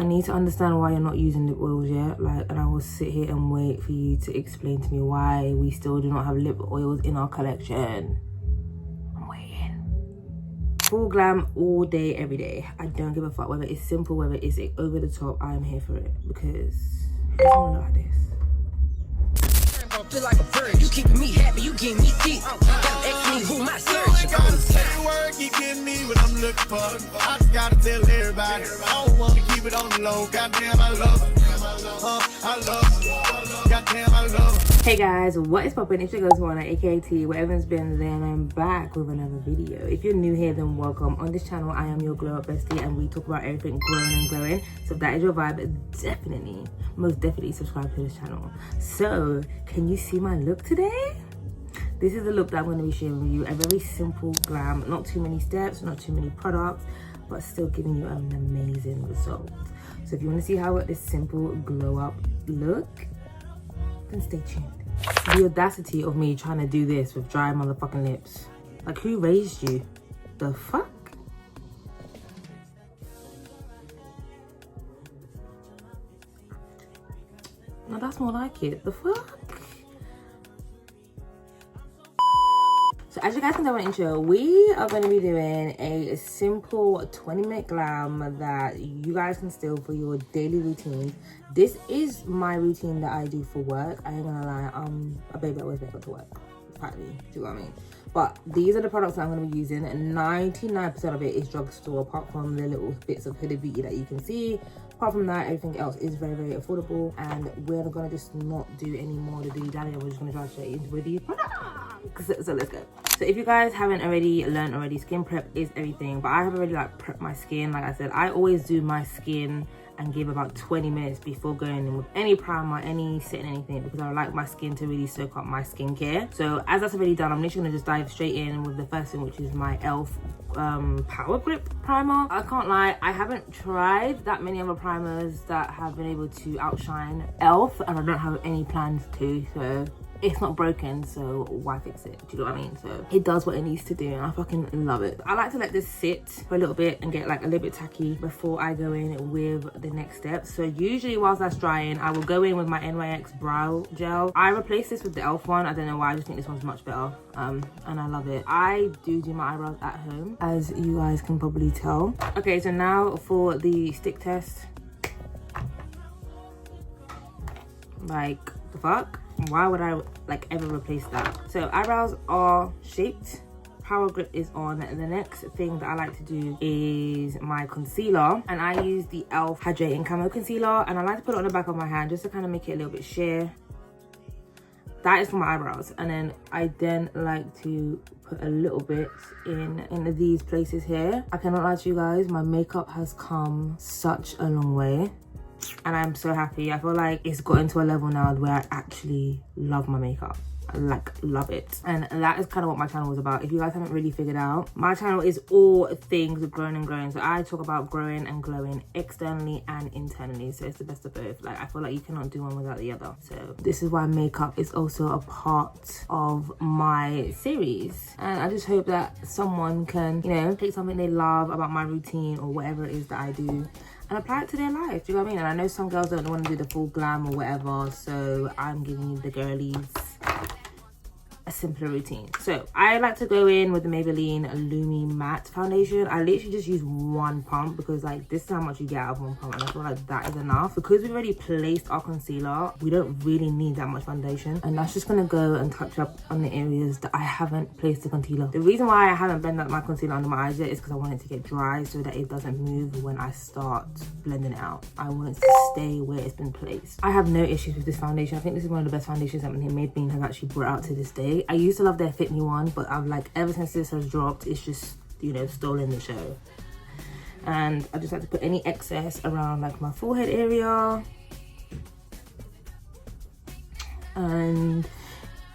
I need to understand why you're not using lip oils yet. Like, and I will sit here and wait for you to explain to me why we still do not have lip oils in our collection. I'm waiting. Full glam all day, every day. I don't give a fuck whether it's simple, whether it's over the top. I am here for it because it doesn't look like this. Feel like a bird. You keeping me happy, you getting me deep. Gotta ask me who my surgeon. Gotta say word, keep getting me what I'm looking for. I just gotta tell everybody. I don't want to keep it on the low. Goddamn, I love it. I love it. Goddamn, I love it. Hey guys, what is poppin'? It's your girl Jordana, aka T, whatever's been there, and I'm back with another video. If you're new here, then welcome. On this channel, I am your glow up bestie, and we talk about everything growing and glowing. So if that is your vibe, definitely, most definitely subscribe to this channel. So, can you see my look today? This is the look that I'm going to be sharing with you. A very simple glam, not too many steps, not too many products, but still giving you an amazing result. So if you want to see how I got this simple glow up look, then stay tuned. The audacity of me trying to do this with dry motherfucking lips. Like, who raised you? The fuck? No, that's more like it. The fuck? So as you guys can tell by the intro, we are going to be doing a simple 20-minute glam that you guys can steal for your daily routine. This is my routine that I do for work. I ain't gonna lie, I'm a baby that wears makeup to work. Apparently, do you know what I mean? But these are the products that I'm going to be using, and 99% of it is drugstore, apart from the little bits of Huda beauty that you can see. Apart from that, everything else is very, very affordable, and we're going to just not do any more to do daddy. We're just going to try straight into with these products. So let's go. So if you guys haven't already learned already, skin prep is everything, but I have already like prepped my skin. Like I said, I always do my skin and give about 20 minutes before going in with any primer, any setting, anything, because I like my skin to really soak up my skincare. So as that's already done, I'm literally gonna just dive straight in with the first thing, which is my e.l.f. Power Grip Primer. I can't lie, I haven't tried that many other primers that have been able to outshine e.l.f. and I don't have any plans to, so it's not broken, so why fix it? Do you know what I mean? So it does what it needs to do, and I fucking love it. I like to let this sit for a little bit and get like a little bit tacky before I go in with the next step. So usually whilst that's drying, I will go in with my NYX brow gel. I replaced this with the e.l.f. one. I don't know why, I just think this one's much better, and I love it. I do my eyebrows at home, as you guys can probably tell. Okay, so now for the stick test. Like, the fuck? Why would I like ever replace that? So eyebrows are shaped, Power Grip is on. The next thing that I like to do is my concealer, and I use the e.l.f. Hydrating Camo concealer, and I like to put it on the back of my hand just to kind of make it a little bit sheer. That is for my eyebrows, and then I like to put a little bit in these places here. I cannot lie to you guys, my makeup has come such a long way, and I'm so happy. I feel like it's gotten to a level now where I actually love my makeup. I like love it, and that is kind of what my channel is about. If you guys haven't really figured out, my channel is all things growing and glowing. So I talk about growing and glowing externally and internally, so it's the best of both. Like, I feel like you cannot do one without the other. So this is why makeup is also a part of my series, and I just hope that someone can, you know, take something they love about my routine or whatever it is that I do and apply it to their life. Do you know what I mean? And I know some girls don't want to do the full glam or whatever, so I'm giving you the girlies a simpler routine. So I like to go in with the Maybelline Lumi-Matte foundation. I literally just use one pump because like this is how much you get out of one pump, and I feel like that is enough. Because we've already placed our concealer, we don't really need that much foundation, and that's just gonna go and touch up on the areas that I haven't placed the concealer. The reason why I haven't blended my concealer under my eyes yet is because I want it to get dry so that it doesn't move when I start blending it out. I want it to stay where it's been placed. I have no issues with this foundation. I think this is one of the best foundations that Maybelline has actually brought out to this day. I used to love their Fit Me one, but I've like, ever since this has dropped, it's just, you know, stolen the show. And I just like to put any excess around like my forehead area. And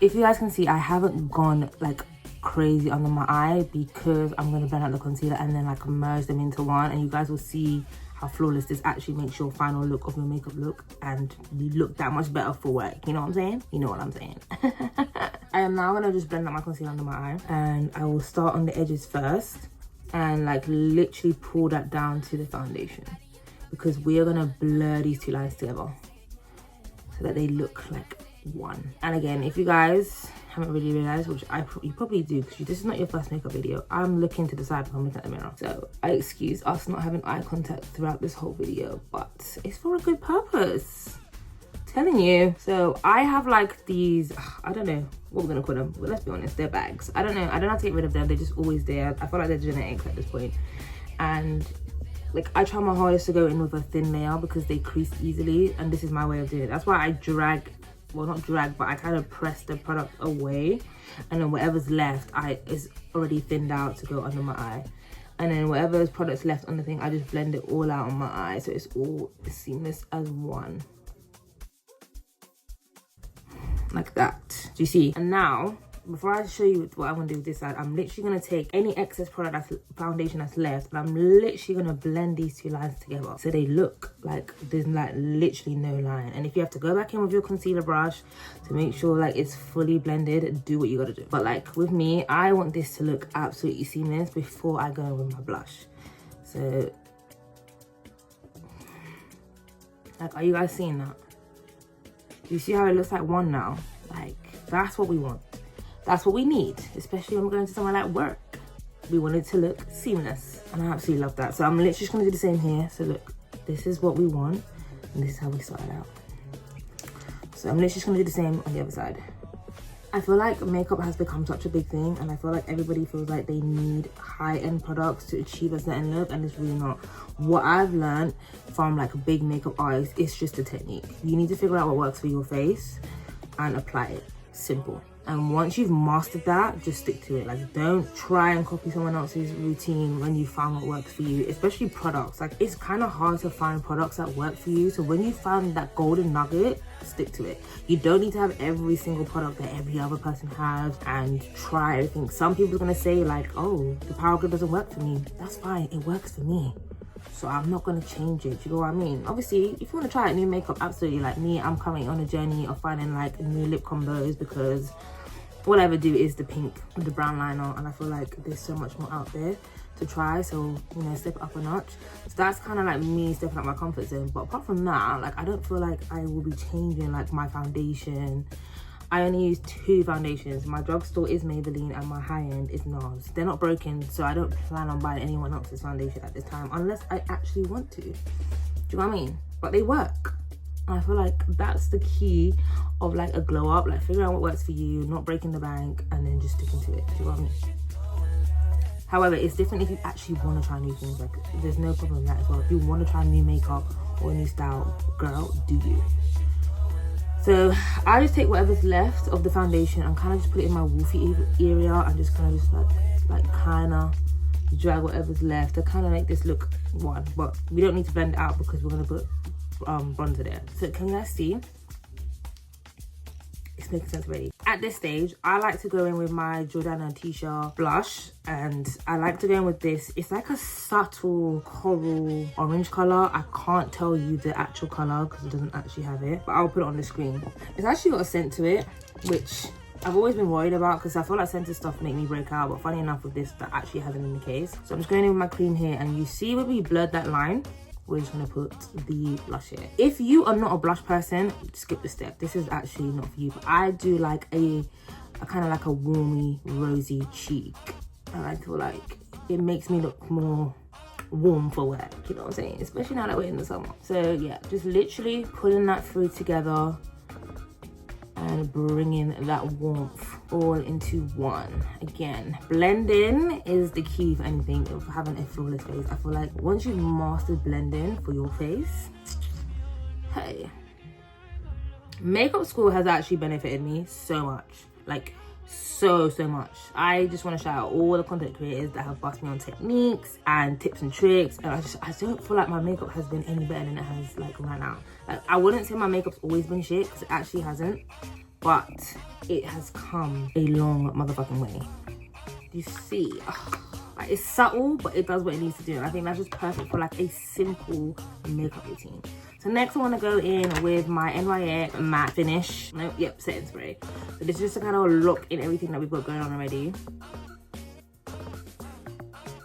if you guys can see, I haven't gone like crazy under my eye because I'm going to blend out the concealer and then like merge them into one, and you guys will see how flawless this actually makes your final look of your makeup look, and you look that much better for work. You know what I'm saying? You know what I'm saying. I am now gonna just blend out my concealer under my eye, and I will start on the edges first and like literally pull that down to the foundation. because we are gonna blur these two lines together so that they look like one. And again, if you guys haven't really realized, which you probably do because this is not your first makeup video, I'm looking to the side when I'm looking at the mirror, so I excuse us not having eye contact throughout this whole video, but it's for a good purpose, telling you. So I have like these, I don't know what we're gonna call them, but let's be honest, they're bags. I don't know how to get rid of them. They're just always there. I feel like they're genetics at this point. And like, I try my hardest to go in with a thin layer because they crease easily, and this is my way of doing it. That's why I drag, well, not drag, but I kind of press the product away, and then whatever's left is already thinned out to go under my eye, and then whatever's product's left on the thing, I just blend it all out on my eye so it's all seamless as one, like that. Do you see? And now, before I show you what I'm gonna do with this side, I'm literally gonna take any excess product, foundation that's left, and I'm literally gonna blend these two lines together so they look like there's like literally no line. And if you have to go back in with your concealer brush to make sure like it's fully blended, do what you gotta do. But like with me, I want this to look absolutely seamless before I go in with my blush. So like, are you guys seeing that? Do you see how it looks like one now? Like, that's what we want. That's what we need, especially when we're going to somewhere like work. We want it to look seamless, and I absolutely love that. So I'm literally just gonna do the same here. So look, this is what we want, and this is how we start it out. So I'm literally just gonna do the same on the other side. I feel like makeup has become such a big thing, and I feel like everybody feels like they need high-end products to achieve a certain look, and it's really not. What I've learned from like big makeup artists, it's just a technique. You need to figure out what works for your face and apply it. Simple. And once you've mastered that, just stick to it. Like, don't try and copy someone else's routine when you found what works for you, especially products. Like, it's kind of hard to find products that work for you. So when you found that golden nugget, stick to it. You don't need to have every single product that every other person has and try everything. Some people are gonna say like, oh, the Power Grip doesn't work for me. That's fine, it works for me. So I'm not gonna change it, you know what I mean? Obviously, if you wanna try new makeup, absolutely. Like me, I'm currently on a journey of finding like new lip combos because all I ever do is the pink with the brown liner, and I feel like there's so much more out there to try, so you know, step it up a notch. So that's kind of like me stepping up my comfort zone. But apart from that, like, I don't feel like I will be changing like my foundation. I only use 2 foundations. My drugstore is Maybelline and my high-end is NARS. They're not broken, so I don't plan on buying anyone else's foundation at this time unless I actually want to. Do you know what I mean? But they work. And I feel like that's the key of like a glow up, like figuring out what works for you, not breaking the bank, and then just sticking to it. Do you know what I mean? However, it's different if you actually want to try new things. Like, there's no problem with that as well. If you want to try new makeup or a new style, girl, do you. So I just take whatever's left of the foundation and kind of just put it in my wolfy area and just kind of just like kind of drag whatever's left to kind of make this look one. But we don't need to blend it out because we're going to put bronzer there. So can you guys see? It's making sense already. At this stage, I like to go in with my Jordana Ticia blush, and I like to go in with this. It's like a subtle coral orange color. I can't tell you the actual color because it doesn't actually have it, but I'll put it on the screen. It's actually got a scent to it, which I've always been worried about because I feel like scented stuff make me break out, but funny enough with this, that actually hasn't been the case. So I'm just going in with my cream here, and you see where we blurred that line? We're just gonna put the blush here. If you are not a blush person, skip the step. This is actually not for you, but I do like a kind of like a warmy, rosy cheek. And I feel like it makes me look more warm for work, you know what I'm saying? Especially now that we're in the summer. So yeah, just literally pulling that through together and bringing that warmth all into one. Again, blending is the key for anything, of having a flawless face. I feel like once you've mastered blending for your face, hey, makeup school has actually benefited me so much, like so much. I just want to shout out all the content creators that have bust me on techniques and tips and tricks, and I don't feel like my makeup has been any better than it has like right now. Like, I wouldn't say my makeup's always been shit because it actually hasn't, but it has come a long motherfucking way. You see, like, it's subtle, but it does what it needs to do. And I think that's just perfect for like a simple makeup routine. So next I want to go in with my NYX matte finish. No, yep, setting spray. So this is just to kind of look in everything that we've got going on already.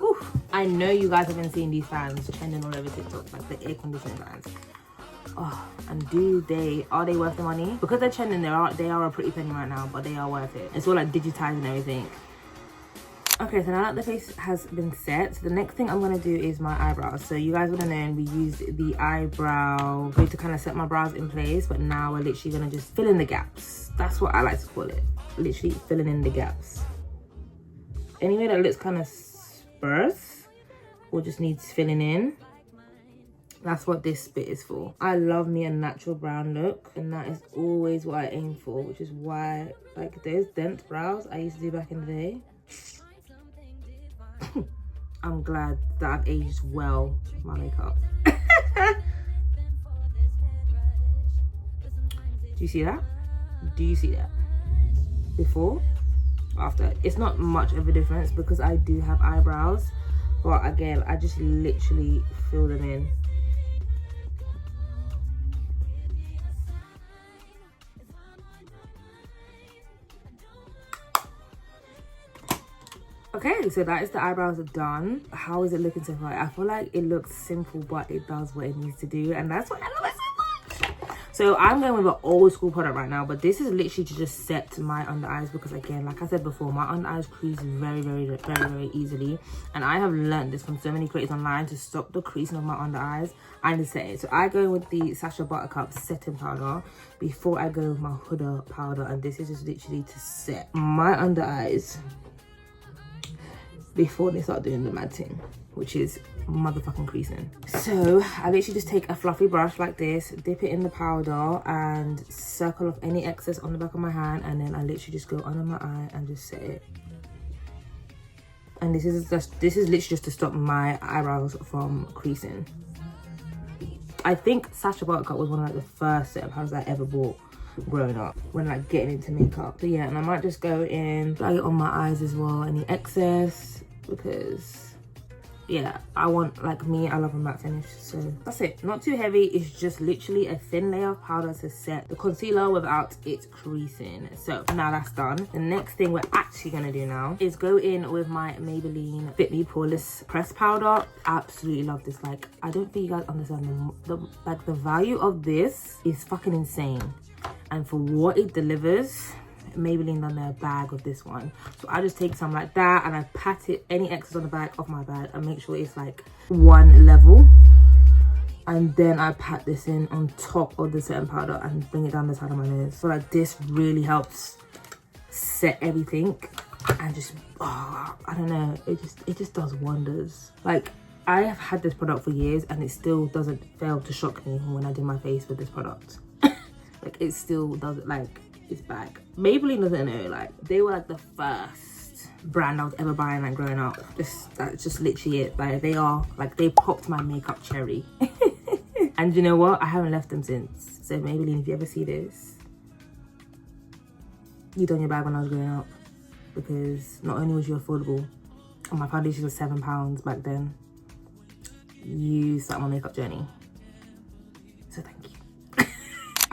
Ooh, I know you guys have been seeing these fans trending all over TikTok, like the air conditioning fans. Oh, and are they worth the money? Because they're trending, they are a pretty penny right now, but they are worth it. It's all like digitized and everything. Okay, so now that the face has been set, so the next thing I'm gonna do is my eyebrows. So you guys would have known we used the eyebrow glue to kind of set my brows in place, but now we're literally gonna just fill in the gaps. That's what I like to call it. Literally filling in the gaps. Anywhere that looks kind of sparse or just needs filling in, that's what this bit is for. I love me a natural brown look, and that is always what I aim for, which is why, like, those dense brows I used to do back in the day. I'm glad that I've aged well with my makeup. Do you see that? Do you see that? Before, after. It's not much of a difference because I do have eyebrows, but again, I just literally fill them in. Okay, so that is the eyebrows done. How is it looking so far? I feel like it looks simple, but it does what it needs to do, and that's what I love it so much. So I'm going with an old school product right now, but this is literally to just set my under eyes because, again, like I said before, my under eyes crease very easily, and I have learned this from so many creators online to stop the creasing of my under eyes and to set it. So I go with the Sacha Buttercup setting powder before I go with my Huda powder, and this is just literally to set my under eyes before they start doing the matting, which is motherfucking creasing. So I literally just take a fluffy brush like this, dip it in the powder and circle off any excess on the back of my hand, and then I literally just go under my eye and just set it. And this is literally just to stop my eyebrows from creasing. I think Sacha Buttercup was one of like the first set of powders I ever bought growing up when like getting into makeup. So yeah, and I might just go in, apply it on my eyes as well, any excess, because yeah, I want, like me, I love a matte finish. So that's it, not too heavy. It's just literally a thin layer of powder to set the concealer without it creasing. So now that's done, the next thing we're actually gonna do now is go in with my Maybelline Fit Me Poreless pressed powder. Absolutely love this. Like, I don't think you guys understand the value of this is fucking insane. And for what it delivers, Maybelline done their bag with this one. So I just take some like that and I pat it, any excess on the back of my bag, and make sure it's like one level. And then I pat this in on top of the setting powder and bring it down the side of my nose. So like this really helps set everything, and just, oh, I don't know, it just does wonders. Like, I have had this product for years and it still doesn't fail to shock me when I do my face with this product. Like, it still doesn't, like, it's back. Maybelline doesn't know, like, they were like the first brand I was ever buying, like, growing up. That's just literally it. Like, they are, like, they popped my makeup cherry. And you know what? I haven't left them since. So Maybelline, if you ever see this, you done your bag when I was growing up, because not only was you affordable, and my foundation was £7 back then, you started my makeup journey. So thank you.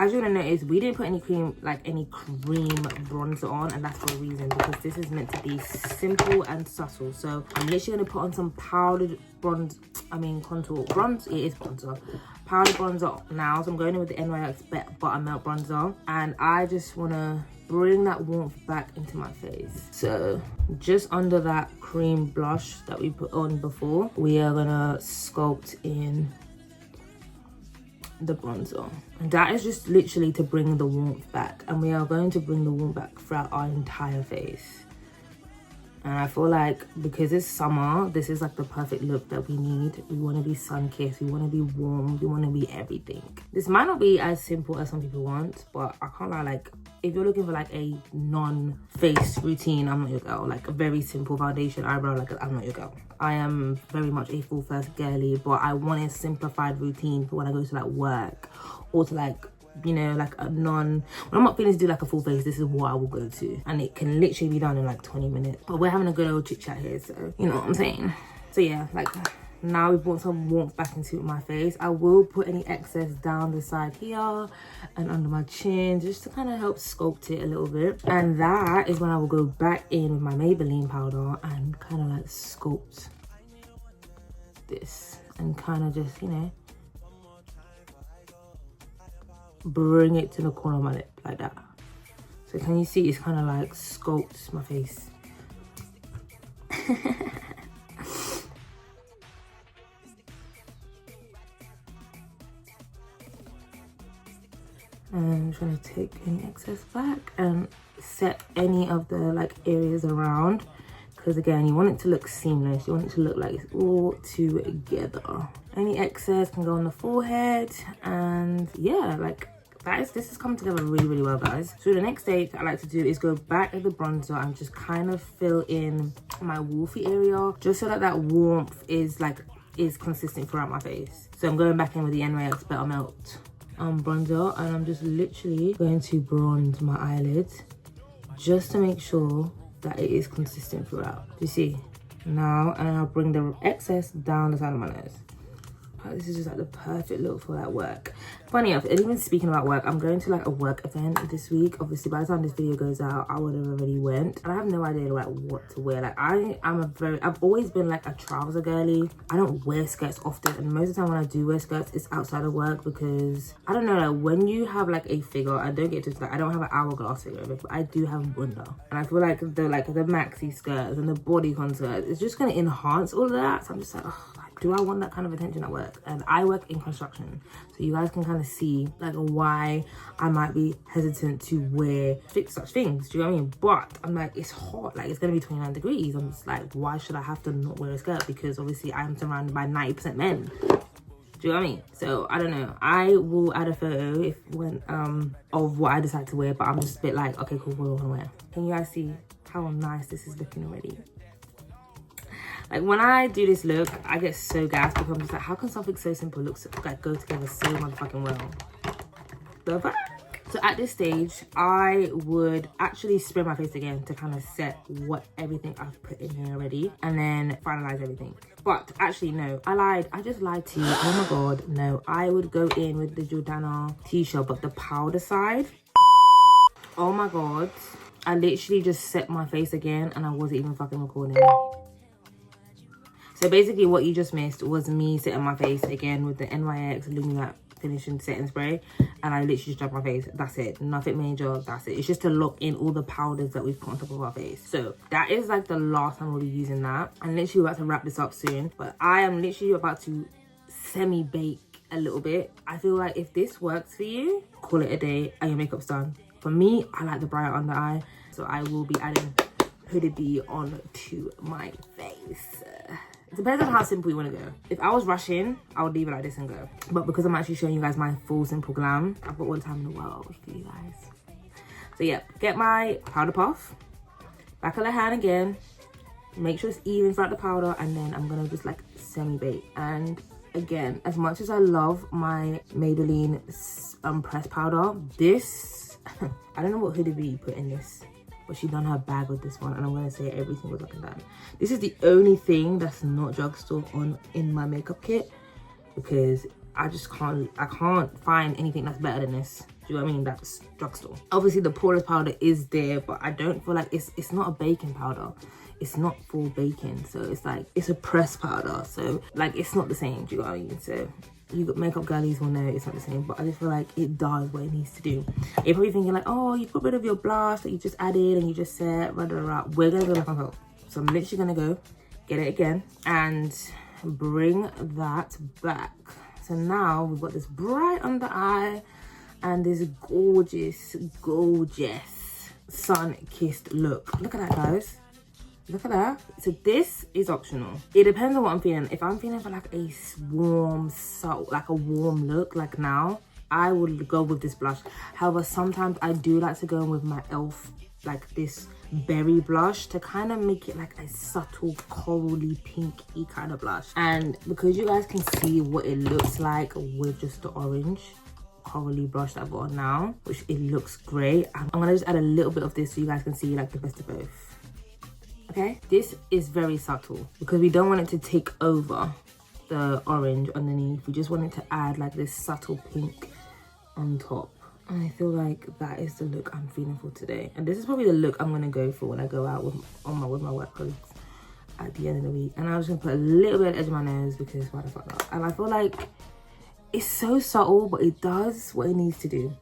As you're gonna notice, we didn't put any cream bronzer on, and that's for a reason, because this is meant to be simple and subtle. So I'm literally gonna put on some powdered contour bronze. It is bronzer, powdered bronzer now. So I'm going in with the NYX Buttermelt bronzer, and I just wanna bring that warmth back into my face. So just under that cream blush that we put on before, we are gonna sculpt in the bronzer, and that is just literally to bring the warmth back, and we are going to bring the warmth back throughout our entire face. And I feel like because it's summer, this is like the perfect look that we need. We want to be sun-kissed, we want to be warm, we want to be everything. This might not be as simple as some people want, but I can't lie, like, if you're looking for like a non-face routine, I'm not your girl. Like a very simple foundation, eyebrow, like, I'm not your girl. I am very much a full face girly, but I want a simplified routine for when I go to like work, or to like, you know, like a when I'm not feeling to do like a full face, this is what I will go to, and it can literally be done in like 20 minutes. But we're having a good old chit chat here, so you know what I'm saying. So yeah, like, now we've brought some warmth back into my face. I will put any excess down the side here and under my chin, just to kind of help sculpt it a little bit. And that is when I will go back in with my Maybelline powder and kind of like sculpt this and kind of just, you know, bring it to the corner of my lip like that. So can you see it's kind of like sculpts my face. And I'm trying to take any excess back and set any of the like areas around, because again, you want it to look seamless. You want it to look like it's all together. Any excess can go on the forehead, and yeah, like this has come together really, really well, guys. So the next stage I like to do is go back at the bronzer and just kind of fill in my wolfy area, just so that that warmth is consistent throughout my face. So I'm going back in with the NYX Buttermelt bronzer, and I'm just literally going to bronze my eyelids just to make sure that it is consistent throughout. Do you see? Now, and I'll bring the excess down the side of my nose. This is just like the perfect look for that work. Funny enough, and even speaking about work, I'm going to like a work event this week. Obviously, by the time this video goes out, I would have already went, and I have no idea like what to wear. Like I've always been like a trouser girly. I don't wear skirts often, and most of the time when I do wear skirts, it's outside of work, because I don't know, like when you have like a figure, I don't get to like, I don't have an hourglass figure of it, but I do have bunda, and I feel like the maxi skirts and the bodycon skirts, it's just going to enhance all of that. So I'm just like, oh, do I want that kind of attention at work? And I work in construction, so you guys can kind of see like why I might be hesitant to wear such things. Do you know what I mean? But I'm like, it's hot, like it's gonna be 29 degrees. I'm just like, why should I have to not wear a skirt? Because obviously I'm surrounded by 90% men. Do you know what I mean? So I don't know. I will add a photo of what I decide to wear, but I'm just a bit like, okay, cool, what do I want to wear? Can you guys see how nice this is looking already? Like when I do this look, I get so gassed because I'm just like, how can something so simple look like go together so motherfucking well? The fuck? So at this stage, I would actually spray my face again to kind of set what everything I've put in here already, and then finalize everything. But actually, no, I lied. I just lied to you. Oh my god, no. I would go in with the Jordana Ticia, but the powder side. Oh my god. I literally just set my face again, and I wasn't even fucking recording. So basically what you just missed was me setting my face again with the NYX Lumi-Matte finishing setting spray, and I literally just dropped my face. That's it. Nothing major. That's it. It's just to lock in all the powders that we've put on top of our face. So that is like the last time we'll be using that. I'm literally about to wrap this up soon, but I am literally about to semi-bake a little bit. I feel like if this works for you, call it a day and your makeup's done. For me, I like the brighter under eye, so I will be adding Huda on to my face. It depends on how simple you want to go. If I was rushing, I would leave it like this and go. But because I'm actually showing you guys my full simple glam, I've got all the time in the world for you guys. So yeah, get my powder puff, back of the hand again, make sure it's even throughout the powder, and then I'm gonna just like semi-bake. And again, as much as I love my Maybelline pressed powder, this, I don't know what Huda put in this, but she done her bag with this one, and I'm gonna say every single fucking time. This is the only thing that's not drugstore in my makeup kit, because I can't find anything that's better than this. Do you know what I mean? That's drugstore. Obviously the Poreless powder is there, but I don't feel like it's not a baking powder. It's not full baking, so it's like, it's a pressed powder, so like it's not the same. Do you know what I mean? So you got makeup girlies will know it's not the same, but I just feel like it does what it needs to do. You're probably thinking like, oh, you got rid of your blush that you just added and you just set, blah, blah, blah. We're gonna go back on top. So I'm literally gonna go get it again and bring that back. So now we've got this bright under eye and this gorgeous, gorgeous sun-kissed look. Look at that, guys. Look at that. So this is optional. It depends on what I'm feeling. If I'm feeling for like a warm, like a warm look, like now, I would go with this blush. However, sometimes I do like to go in with my e.l.f, like this berry blush, to kind of make it like a subtle corally pinky kind of blush. And because you guys can see what it looks like with just the orange corally blush that I've got on now, which it looks great, I'm gonna just add a little bit of this so you guys can see like the best of both. Okay, this is very subtle because we don't want it to take over the orange underneath. We just want it to add like this subtle pink on top. And I feel like that is the look I'm feeling for today. And this is probably the look I'm gonna go for when I go out with my work colleagues. at the end of the week. And I'm just gonna put a little bit at the edge of my nose because why the fuck not? And I feel like it's so subtle, but it does what it needs to do.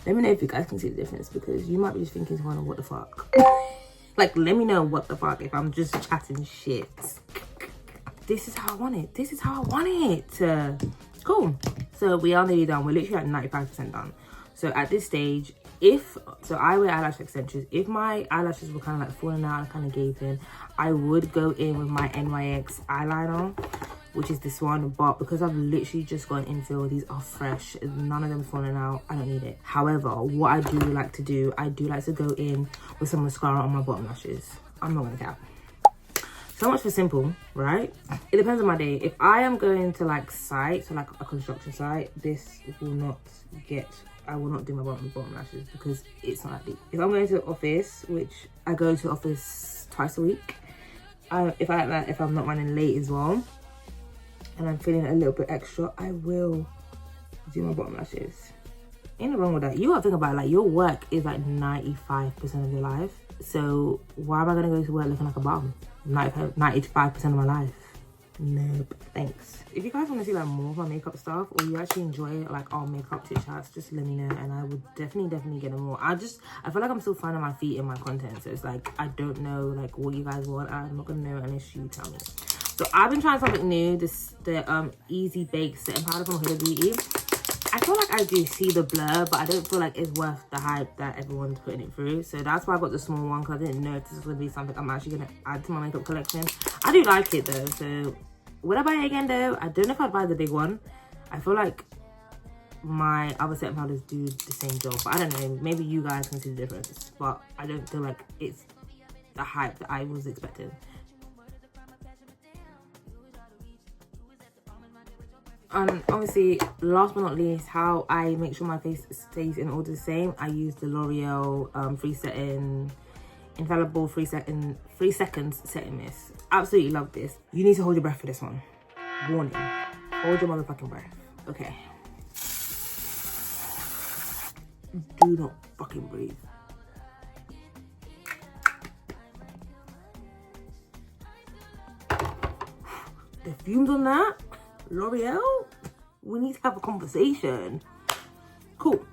Let me know if you guys can see the difference, because you might be just thinking to one, what the fuck? Like, let me know what the fuck if I'm just chatting shit. This is how I want it. This is how I want it. Cool. So we are nearly done. We're literally at 95% done. So at this stage, so I wear eyelash extensions. If my eyelashes were kind of like falling out and kind of gaping, I would go in with my NYX eyeliner, which is this one. But because I've literally just got an infill, these are fresh, none of them falling out, I don't need it. However, what I do like to do, I do like to go in with some mascara on my bottom lashes. I'm not gonna cap. So much for simple, right? It depends on my day. If I am going to like site, so like a construction site, this will not get, I will not do my bottom lashes because it's not that deep. If I'm going to the office, which I go to the office twice a week, if I'm not running late as well, and I'm feeling a little bit extra, I will do my bottom lashes. Ain't nothing wrong with that. You gotta think about it, like your work is like 95% of your life. So why am I gonna go to work looking like a bum? 95% of my life. Nope, thanks. If you guys want to see like more of my makeup stuff, or you actually enjoy like our makeup tip chats, just let me know and I would definitely get them more. I feel like I'm still finding my feet in my content, so it's like I don't know like what you guys want. I'm not gonna know unless you tell me. So I've been trying something new, the Easy Bake Setting Powder from Huda Beauty. I feel like I do see the blur, but I don't feel like it's worth the hype that everyone's putting it through. So that's why I got the small one, because I didn't know if this was going to be something I'm actually going to add to my makeup collection. I do like it though, so would I buy it again though? I don't know if I'd buy the big one. I feel like my other setting powders do the same job, but I don't know, maybe you guys can see the difference, but I don't feel like it's the hype that I was expecting. And obviously, last but not least, how I make sure my face stays in order the same, I use the L'Oreal Free Setting Infallible 3 seconds setting mist. Absolutely love this. You need to hold your breath for this one. Warning, hold your motherfucking breath. Okay. Do not fucking breathe. The fumes on that, L'Oreal, we need to have a conversation. Cool.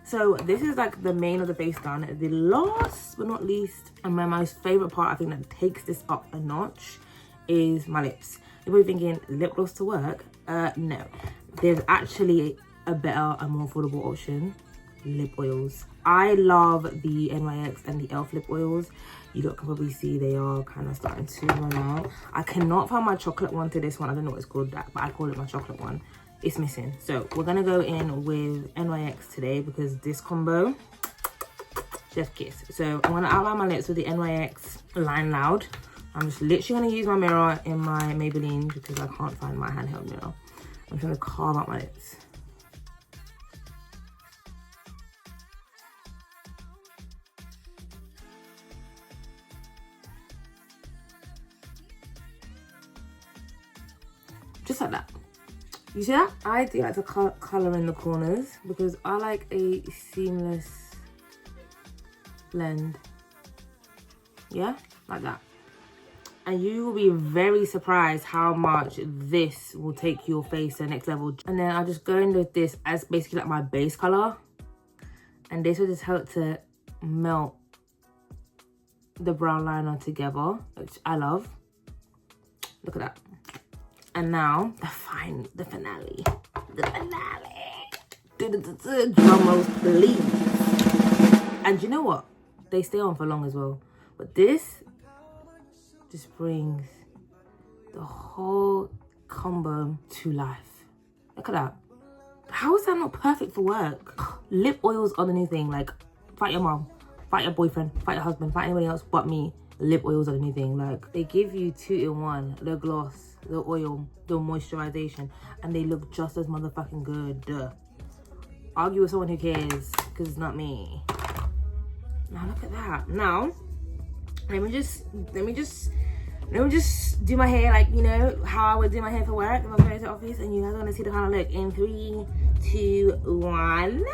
So this is like the main of the base done. The last but not least, and my most favorite part, I think that takes this up a notch, is my lips. If you're thinking lip gloss to work, no. There's actually a better and more affordable option, lip oils. I love the NYX and the e.l.f. lip oils. You lot can probably see they are kind of starting to run out. I cannot find my chocolate one to this one. I don't know what it's called, that, but I call it my chocolate one. It's missing. So we're gonna go in with NYX today because this combo, chef kiss. So I'm gonna outline my lips with the NYX Line Loud. I'm just literally gonna use my mirror in my Maybelline because I can't find my handheld mirror. I'm trying to carve out my lips. Just like that. You see that? I do like to colour in the corners because I like a seamless blend. Yeah, like that. And you will be very surprised how much this will take your face to the next level. And then I'll just go in with this as basically like my base colour. And this will just help to melt the brown liner together, which I love. Look at that. And now, the finale. The finale. Drum rolls, please. And you know what? They stay on for long as well. But this just brings the whole combo to life. Look at that. How is that not perfect for work? Lip oils are the new thing. Like, fight your mom, fight your boyfriend, fight your husband, fight anybody else but me. Lip oils are the new thing. Like, they give you 2-in-1, the gloss, the oil, the moisturization, and they look just as motherfucking good. Argue with someone who cares, because it's not me. Now look at that. Now let me just do my hair like, you know, how I would do my hair for work if I was going to the office, and you guys are gonna see the kind of look in 3, 2, 1.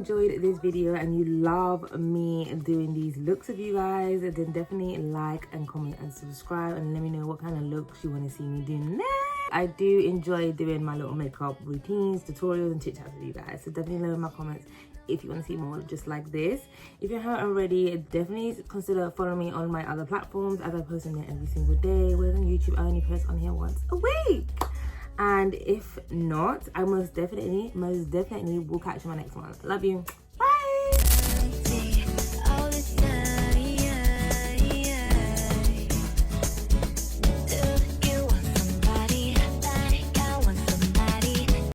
enjoyed this video and you love me doing these looks with you guys, then definitely like and comment and subscribe and let me know what kind of looks you want to see me do next. I do enjoy doing my little makeup routines, tutorials and chit chats with you guys, so definitely leave in my comments if you want to see more just like this. If you haven't already, definitely consider following me on my other platforms, as I post on there every single day. Whereas on YouTube, I only post on here once a week. And if not, I most definitely will catch you in my next one. Love you.